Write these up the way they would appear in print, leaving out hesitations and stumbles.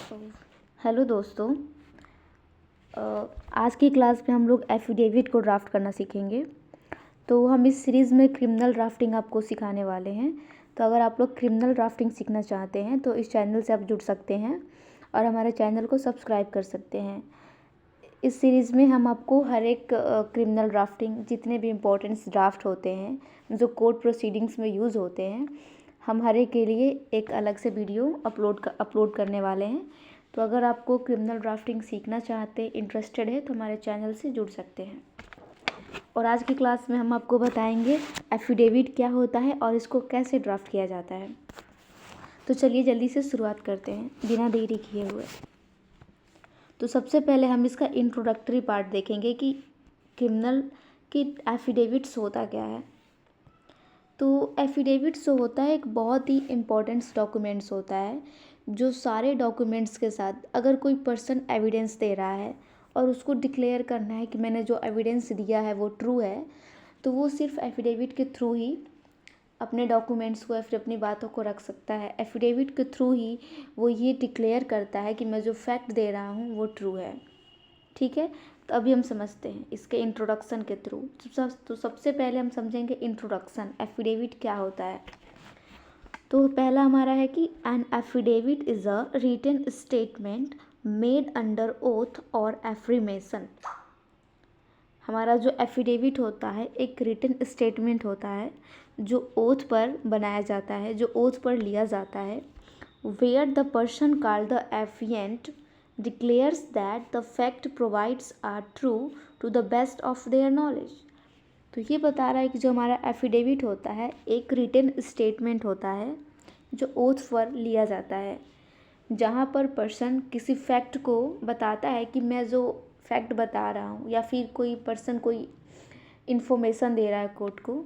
Hello दोस्तों। आज की क्लास में हम लोग एफिडेविट को ड्राफ्ट करना सीखेंगे। तो हम इस सीरीज़ में क्रिमिनल ड्राफ्टिंग आपको सिखाने वाले हैं। तो अगर आप लोग क्रिमिनल ड्राफ्टिंग सीखना चाहते हैं तो इस चैनल से आप जुड़ सकते हैं और हमारे चैनल को सब्सक्राइब कर सकते हैं। इस सीरीज़ में हम आपको हर एक क्रिमिनल ड्राफ्टिंग, जितने भी इम्पोर्टेंट्स ड्राफ्ट होते हैं जो कोर्ट प्रोसीडिंग्स में यूज़ होते हैं, हम हर एक के लिए एक अलग से वीडियो अपलोड करने वाले हैं। तो अगर आपको क्रिमिनल ड्राफ्टिंग सीखना चाहते, इंटरेस्टेड है, तो हमारे चैनल से जुड़ सकते हैं। और आज की क्लास में हम आपको बताएंगे एफिडेविट क्या होता है और इसको कैसे ड्राफ्ट किया जाता है। तो चलिए जल्दी से शुरुआत करते हैं बिना देरी किए हुए। तो सबसे पहले हम इसका इंट्रोडक्टरी पार्ट देखेंगे कि क्रिमिनल की एफिडेविट्स होता क्या है। तो एफिडेविट्स जो होता है एक बहुत ही इम्पोर्टेंट्स डॉक्यूमेंट्स होता है, जो सारे डॉक्यूमेंट्स के साथ अगर कोई पर्सन एविडेंस दे रहा है और उसको डिक्लेयर करना है कि मैंने जो एविडेंस दिया है वो ट्रू है, तो वो सिर्फ एफिडेविट के थ्रू ही अपने डॉक्यूमेंट्स को या फिर अपनी बातों को रख सकता है। एफिडेविट के थ्रू ही वो ये डिक्लेयर करता है कि मैं जो फैक्ट दे रहा हूँ वो ट्रू है। ठीक है, तो अभी हम समझते हैं इसके इंट्रोडक्शन के थ्रू। तो सबसे पहले हम समझेंगे इंट्रोडक्शन, एफिडेविट क्या होता है। तो पहला हमारा है कि an affidavit is a written statement made under oath और एफ्रीमेशन। हमारा जो एफिडेविट होता है एक रिटन स्टेटमेंट होता है जो ओथ पर बनाया जाता है, जो ओथ पर लिया जाता है। Where the person called the affiant declares that the fact provides are true to the best of their knowledge। तो ये बता रहा है कि जो हमारा एफिडेविट होता है एक रिटन स्टेटमेंट होता है जो ओथ पर लिया जाता है, जहाँ पर पर्सन किसी फैक्ट को बताता है कि मैं जो फैक्ट बता रहा हूँ या फिर कोई पर्सन कोई इन्फॉर्मेशन दे रहा है कोर्ट को,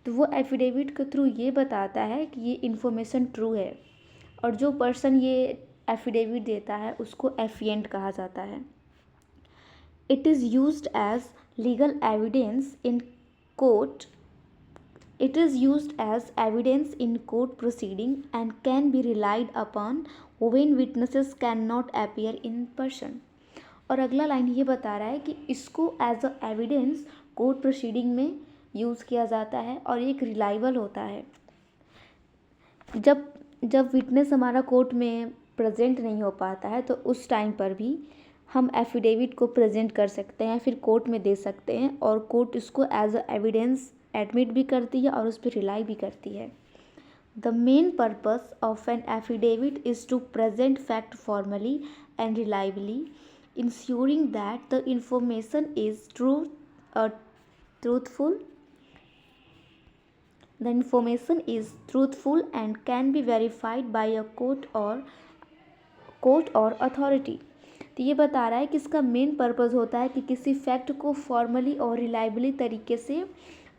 तो वो एफिडेविट के थ्रू ये बताता है कि ये इन्फॉर्मेशन ट्रू है। और जो पर्सन ये एफिडेविट देता है उसको एफिएंट कहा जाता है। It is used as legal evidence in court It is used as evidence in court proceeding and can be relied upon when witnesses cannot appear in person। और अगला लाइन ये बता रहा है कि इसको as a evidence court proceeding में use किया जाता है और एक रिलायबल होता है। जब जब विटनेस हमारा कोर्ट में प्रेजेंट नहीं हो पाता है तो उस टाइम पर भी हम एफिडेविट को प्रेजेंट कर सकते हैं, फिर कोर्ट में दे सकते हैं और कोर्ट इसको एज अ एविडेंस एडमिट भी करती है और उस पर रिलाई भी करती है। The main purpose of an affidavit is to present fact formally and reliably, ensuring that the information is truthful The information is truthful and can be verified by a court or authority। तो ये बता रहा है कि इसका main purpose होता है कि किसी फैक्ट को फॉर्मली और रिलायबली तरीके से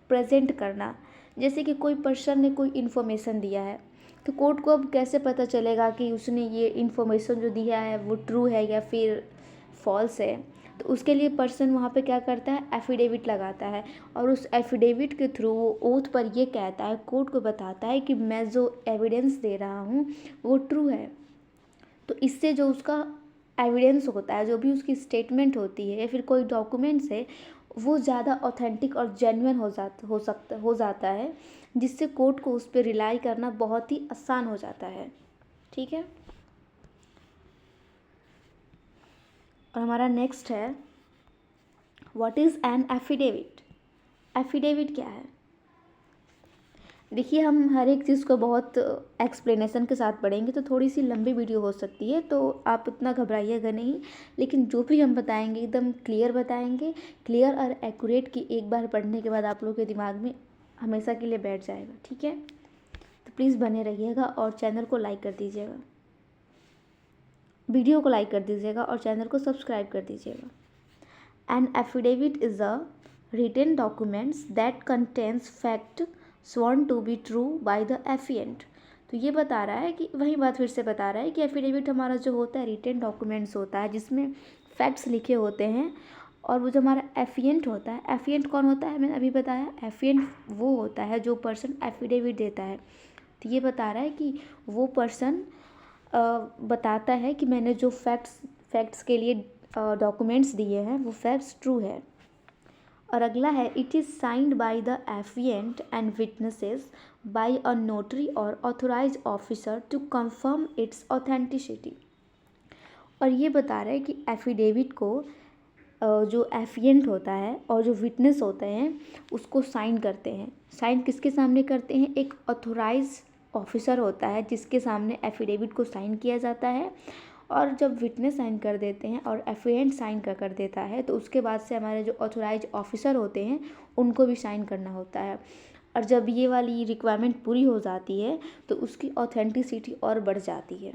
प्रेजेंट करना। जैसे कि कोई पर्सन ने कोई इन्फॉर्मेशन दिया है तो कोर्ट को अब कैसे पता चलेगा कि उसने ये इन्फॉर्मेशन जो दिया है वो ट्रू है या फिर फॉल्स है। तो उसके लिए पर्सन वहाँ पे क्या करता है, एफिडेविट लगाता है और उस एफिडेविट के थ्रू वो ओथ पर ये कहता है, कोर्ट को बताता है कि मैं जो एविडेंस दे रहा हूँ वो ट्रू है। तो इससे जो उसका एविडेंस होता है, जो भी उसकी स्टेटमेंट होती है या फिर कोई डॉक्यूमेंट्स है, वो ज़्यादा ऑथेंटिक और जेन्युइन हो जाता है, जिससे कोर्ट को उस पर रिलाई करना बहुत ही आसान हो जाता है। ठीक है, और हमारा नेक्स्ट है what is an affidavit. Affidavit क्या है। देखिए, हम हर एक चीज़ को बहुत एक्सप्लेनेशन के साथ पढ़ेंगे तो थोड़ी सी लंबी वीडियो हो सकती है, तो आप इतना घबराइएगा नहीं। लेकिन जो भी हम बताएंगे एकदम क्लियर बताएंगे, क्लियर और एक्यूरेट, कि एक बार पढ़ने के बाद आप लोगों के दिमाग में हमेशा के लिए बैठ जाएगा। ठीक है, तो प्लीज़ बने रहिएगा और चैनल को लाइक कर दीजिएगा, वीडियो को लाइक कर दीजिएगा और चैनल को सब्सक्राइब कर दीजिएगा। An affidavit is a written documents that contains fact sworn to be true by the affiant. तो ये बता रहा है कि वही बात फिर से बता रहा है कि एफिडेविट हमारा जो होता है रिटन डॉक्यूमेंट्स होता है जिसमें फैक्ट्स लिखे होते हैं। और वो जो हमारा एफिएंट होता है, एफिएंट कौन होता है, मैंने अभी बताया, एफिएंट वो होता है जो पर्सन एफिडेविट देता है। तो ये बता रहा है कि वो पर्सन बताता है कि मैंने जो फैक्ट्स के लिए डॉक्यूमेंट्स दिए हैं वो फैक्ट्स ट्रू है। और अगला है, it is signed by the affiant and witnesses by a notary और authorise officer to confirm its authenticity. और ये बता रहा है कि एफिडेविट को जो एफिएंट होता है और जो विटनेस होते हैं उसको साइन करते हैं। साइन किसके सामने करते हैं? एक ऑथोराइज ऑफिसर होता है जिसके सामने एफिडेविट को साइन किया जाता है। और जब विटनेस साइन कर देते हैं और एफिएंट साइन कर देता है तो उसके बाद से हमारे जो ऑथोराइज ऑफिसर होते हैं उनको भी साइन करना होता है। और जब ये वाली रिक्वायरमेंट पूरी हो जाती है तो उसकी ऑथेंटिसिटी और बढ़ जाती है।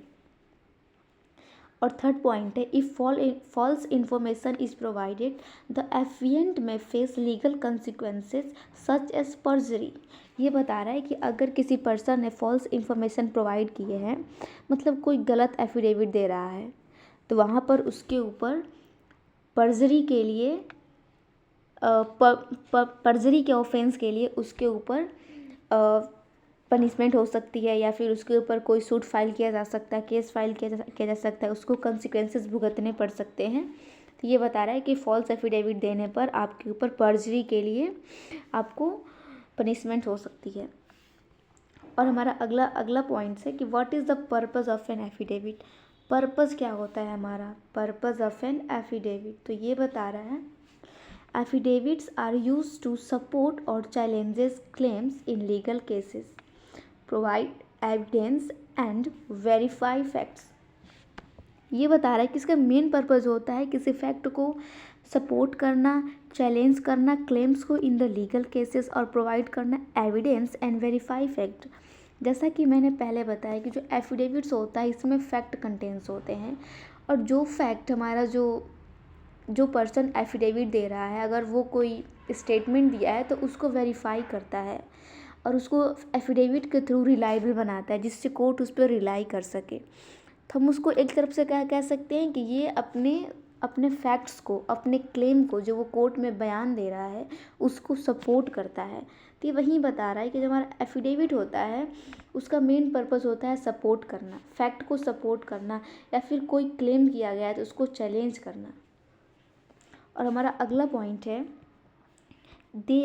और थर्ड पॉइंट है, if false information is provided the affiant may face legal consequences such as perjury. ये बता रहा है कि अगर किसी पर्सन ने फॉल्स इन्फॉर्मेशन प्रोवाइड किए हैं, मतलब कोई गलत एफिडेविट दे रहा है, तो वहाँ पर उसके ऊपर पर्जरी के लिए पर्जरी के ऑफेंस के लिए उसके ऊपर पनिशमेंट हो सकती है, या फिर उसके ऊपर कोई सूट फाइल किया जा सकता है, केस फाइल किया जा सकता है, उसको कंसिक्वेंसेस भुगतने पड़ सकते हैं। तो ये बता रहा है कि फॉल्स एफिडेविट देने पर आपके ऊपर पर्जरी के लिए आपको पनिशमेंट हो सकती है। और हमारा अगला पॉइंट है कि what is the purpose of an affidavit. Purpose क्या होता है हमारा? पर्पज़ ऑफ एन एफिडेविट, तो ये बता रहा है, affidavits are used to support or challenges claims in legal cases, provide evidence and verify facts। ये बता रहा है कि इसका मेन पर्पज़ होता है किसी फैक्ट को सपोर्ट करना, चैलेंज करना क्लेम्स को इन द लीगल केसेस और प्रोवाइड करना एविडेंस एंड वेरीफाई फैक्ट। जैसा कि मैंने पहले बताया कि जो एफिडेविट्स होता है इसमें फैक्ट कंटेंट्स होते हैं, और जो फैक्ट हमारा जो पर्सन एफिडेविट दे रहा है अगर वो कोई स्टेटमेंट दिया है तो उसको वेरीफाई करता है और उसको एफिडेविट के थ्रू रिलायबल बनाता है जिससे कोर्ट उस पर रिलाई कर सके। तो हम उसको एक तरफ से क्या कह सकते हैं कि ये अपने फैक्ट्स को, अपने क्लेम को जो वो कोर्ट में बयान दे रहा है उसको सपोर्ट करता है। तो ये वहीं बता रहा है कि जो हमारा एफिडेविट होता है उसका मेन पर्पस होता है सपोर्ट करना, फैक्ट को सपोर्ट करना, या फिर कोई क्लेम किया गया है तो उसको चैलेंज करना। और हमारा अगला पॉइंट है, they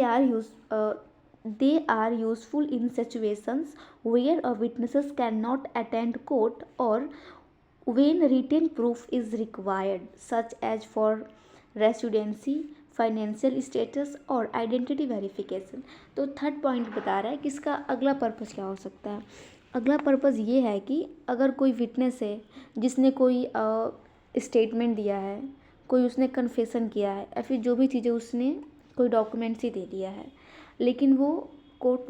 are useful in situations where a witnesses can not attend court और when written proof is required such as for residency, financial status और आइडेंटिटी वेरिफिकेशन। तो थर्ड पॉइंट बता रहा है कि इसका अगला पर्पस क्या हो सकता है। अगला पर्पस ये है कि अगर कोई विटनेस है जिसने कोई स्टेटमेंट दिया है, कोई उसने कन्फेशन किया है, या फिर जो भी चीज़ें उसने कोई डॉक्यूमेंट्स ही दे दिया है, लेकिन वो कोर्ट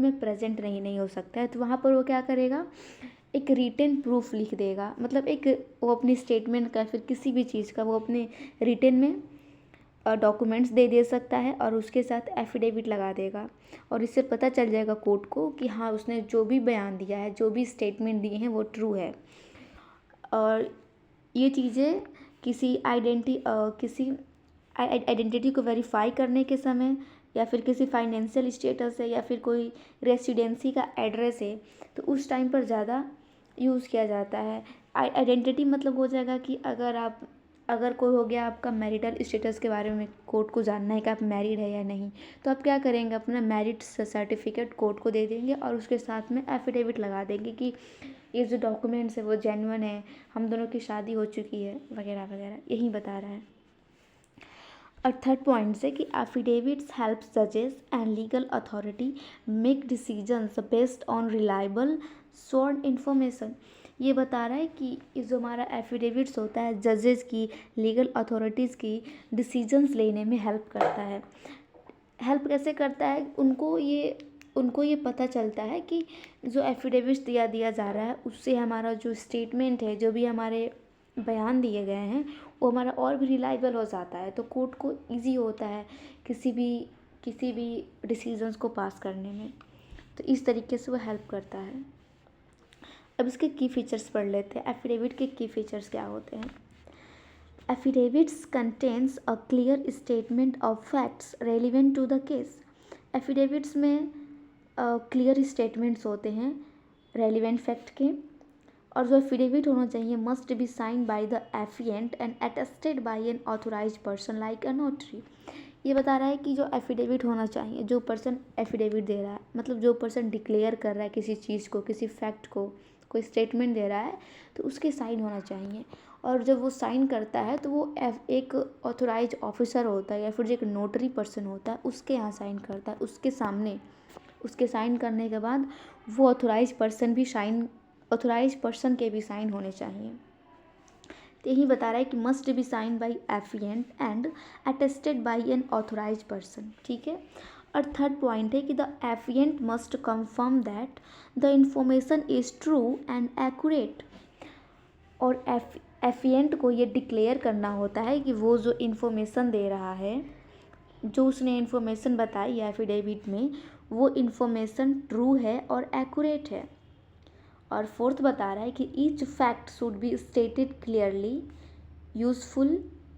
में प्रेजेंट नहीं हो सकता है, तो वहाँ पर वो क्या करेगा, एक रिटन प्रूफ लिख देगा। मतलब एक वो अपनी स्टेटमेंट का फिर किसी भी चीज़ का वो अपने रिटन में डॉक्यूमेंट्स दे सकता है और उसके साथ एफिडेविट लगा देगा, और इससे पता चल जाएगा कोर्ट को कि हाँ उसने जो भी बयान दिया है, जो भी स्टेटमेंट दिए हैं वो ट्रू है। और ये चीज़ें किसी आइडेंटिटी को वेरीफाई करने के समय, या फिर किसी फाइनेंशियल स्टेटस है, या फिर कोई रेसिडेंसी का एड्रेस है, तो उस टाइम पर ज़्यादा यूज़ किया जाता है। आइडेंटिटी मतलब हो जाएगा कि अगर कोई हो गया आपका मैरिटल स्टेटस के बारे में कोर्ट को जानना है कि आप मैरिड है या नहीं, तो आप क्या करेंगे, अपना मैरिड सर्टिफिकेट कोर्ट को दे देंगे और उसके साथ में एफिडेविट लगा देंगे कि ये जो डॉक्यूमेंट्स है वो जेन्युइन है, हम दोनों की शादी हो चुकी है, वगैरह वगैरह, यही बता रहा है। और थर्ड पॉइंट से कि एफिडेविट्स हेल्प जजेस and legal authority make decisions based on reliable sworn information. ये बता रहा है कि ये जो हमारा एफिडेविट्स होता है जजेस की, लीगल अथॉरिटीज़ की डिसीजंस लेने में हेल्प करता है। हेल्प कैसे करता है, उनको ये पता चलता है कि जो एफिडेविट्स दिया जा रहा है उससे हमारा जो स्टेटमेंट है, जो भी हमारे बयान दिए गए हैं वो हमारा और भी रिलायबल हो जाता है, तो कोर्ट को इजी होता है किसी भी डिसीजंस को पास करने में। तो इस तरीके से वो हेल्प करता है। अब इसके की फीचर्स पढ़ लेते हैं। एफिडेविट के की फीचर्स क्या होते हैं। Affidavits contains a clear statement of facts relevant to the case. Affidavits में क्लियर स्टेटमेंट्स होते हैं रेलिवेंट फैक्ट के, और जो एफिडेविट होना चाहिए must be sign by the affiant and attested by an authorise person like a notary. ये बता रहा है कि जो एफिडेविट होना चाहिए, जो पर्सन एफिडेविट दे रहा है, मतलब जो पर्सन डिक्लेयर कर रहा है किसी चीज़ को, किसी फैक्ट को, कोई स्टेटमेंट दे रहा है, तो उसके साइन होना चाहिए। और जब वो साइन करता है तो वो एक ऑथोराइज ऑफिसर होता है या फिर जो एक नोटरी पर्सन होता है उसके यहाँ साइन करता है, उसके सामने। उसके साइन करने के बाद वो ऑथोराइज पर्सन के भी साइन होने चाहिए। तो यही बता रहा है कि must be sign by affiant and attested by an authorise person. ठीक है। और थर्ड पॉइंट है कि the affiant must confirm that the information is true and accurate. और एफिएंट को ये डिक्लेयर करना होता है कि वो जो इन्फॉर्मेशन दे रहा है, जो उसने इन्फॉर्मेशन बताई एफिडेविट में, वो इन्फॉर्मेशन ट्रू है और एक्यूरेट है। और फोर्थ बता रहा है कि each fact should be stated clearly,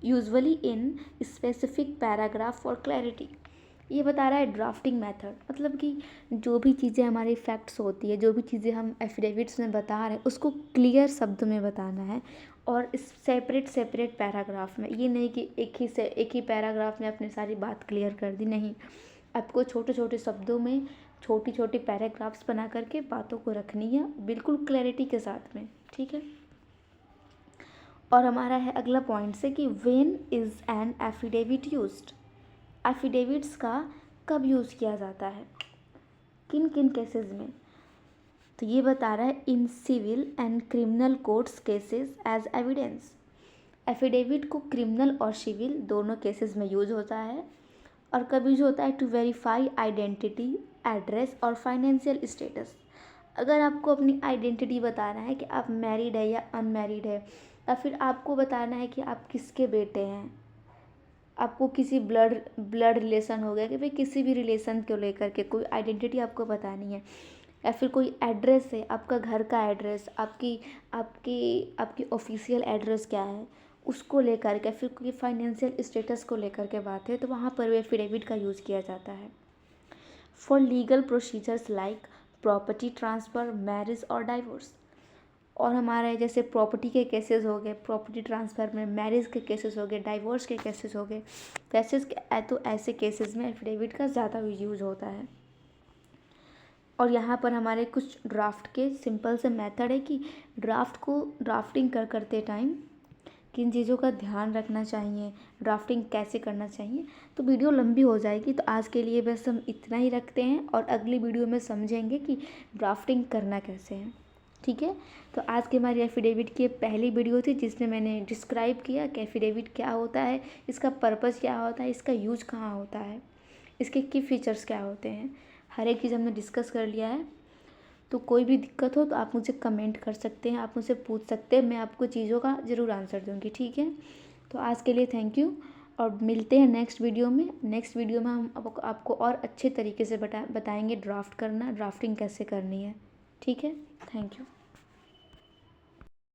usually in specific paragraph for clarity. ये बता रहा है ड्राफ्टिंग मेथड, मतलब कि जो भी चीज़ें हमारी फैक्ट्स होती है, जो भी चीज़ें हम एफिडेविट्स में बता रहे हैं, उसको क्लियर शब्द में बताना है और इस सेपरेट पैराग्राफ में। ये नहीं कि एक ही पैराग्राफ में अपने सारी बात क्लियर कर दी, नहीं। आपको छोटे छोटे शब्दों में छोटी छोटी पैराग्राफ्स बना करके बातों को रखनी है, बिल्कुल क्लैरिटी के साथ में। ठीक है। और हमारा है अगला पॉइंट से कि when is an affidavit used. Affidavits का कब यूज़ किया जाता है, किन किन केसेस में। तो ये बता रहा है in civil and criminal courts cases as evidence. Affidavit को क्रिमिनल और सिविल दोनों केसेस में यूज होता है। और कब यूज होता है, टू वेरीफाई आइडेंटिटी, एड्रेस और फाइनेंशियल स्टेटस। अगर आपको अपनी आइडेंटिटी बताना है कि आप मैरिड है या अनमैरिड है, या फिर आपको बताना है कि आप किसके बेटे हैं, आपको किसी ब्लड रिलेशन हो गया कि भाई किसी भी रिलेशन को लेकर के कोई आइडेंटिटी आपको बतानी है, या फिर कोई एड्रेस है, आपका घर का एड्रेस, आपकी आपकी आपकी ऑफिशियल एड्रेस क्या है, उसको लेकर के, फिर कोई फाइनेंशियल स्टेटस को लेकर के बात है, तो वहाँ पर एफिडेविट का यूज़ किया जाता है। For legal procedures like property transfer, marriage और डाइवोर्स। और हमारे जैसे प्रॉपर्टी के केसेस हो गए, प्रॉपर्टी ट्रांसफ़र में, मैरिज के केसेस हो गए, डाइवोर्स के केसेस हो गए, तो ऐसे केसेस में एफिडेविट का ज़्यादा यूज़ होता है। और यहाँ पर हमारे कुछ ड्राफ्ट के सिंपल से मेथड है कि ड्राफ्टिंग करते टाइम किन चीज़ों का ध्यान रखना चाहिए, ड्राफ्टिंग कैसे करना चाहिए। तो वीडियो लंबी हो जाएगी, तो आज के लिए बस हम इतना ही रखते हैं और अगली वीडियो में समझेंगे कि ड्राफ्टिंग करना कैसे है। ठीक है। तो आज की हमारी एफिडेविट की पहली वीडियो थी जिसमें मैंने डिस्क्राइब किया कि एफिडेविट क्या होता है, इसका पर्पज़ क्या होता है, इसका यूज कहाँ होता है, इसके की फीचर्स क्या होते हैं, हर एक चीज़ हमने डिस्कस कर लिया है। तो कोई भी दिक्कत हो तो आप मुझे कमेंट कर सकते हैं, आप मुझसे पूछ सकते हैं, मैं आपको चीज़ों का ज़रूर आंसर दूंगी। ठीक है। तो आज के लिए थैंक यू और मिलते हैं नेक्स्ट वीडियो में। नेक्स्ट वीडियो में हम आपको और अच्छे तरीके से बताएंगे ड्राफ्टिंग कैसे करनी है। ठीक है। Thank you.